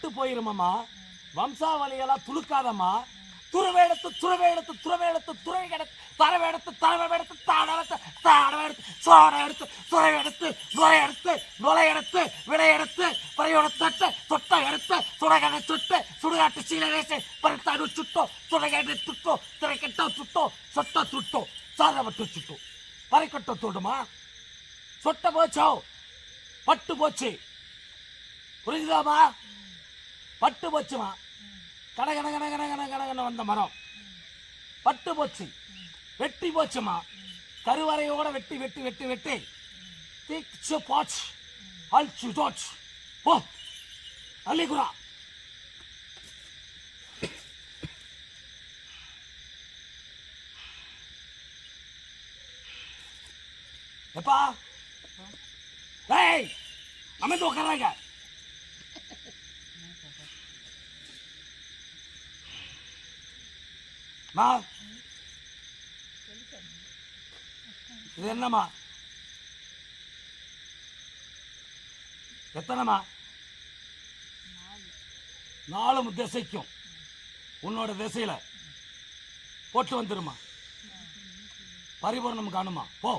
பட்டு போயிருமாம்மா. வம்சாவளியெல்லாம் துளுக்காதம்மா. துறவேடத்து துறவேடத்து துறவேடத்து துறையெடுத்து தரவேடத்து தரவேடத்து தாடவெடுத்து தாடவெடுத்து சோடெடுத்து துறையெடுத்து நுழையெடுத்து நுழையெடுத்து விடையெடுத்து பறையோடத்தட்டு தொட்ட எடுத்து சுடகடை சுட்டு சுடுகாட்டு சீலரேசு பருத்தாடு சுட்டோ சுடகடை சுட்டோ துறைக்கட்டோ சுட்டோ சொட்ட சுட்டோ சாரவட்டு சுட்டோ பறைக்கட்டோ தோடுமா. சொட்ட போச்சோ பட்டு போச்சு. புரிஞ்சுதாமா? பட்டு போச்சுமா. கனகன கனகன கனகன வந்த மரம் பட்டு போச்சு. வெட்டி போச்சுமா. கருவறையோட வெட்டி வெட்டி வெட்டி வெட்டி தீச்சு போச்சு. அழிச்சு தோச்சு போ அள்ளிக்குறா. எப்பா ஏய் அமைந்து உட்கார்றாங்க. மா இது என்னம்மா? எத்தனைமா? 4 திசைக்கும் உன்னோட திசையில போட்டு வந்துருமா. பரிபூர்ணம் காணுமா. போ.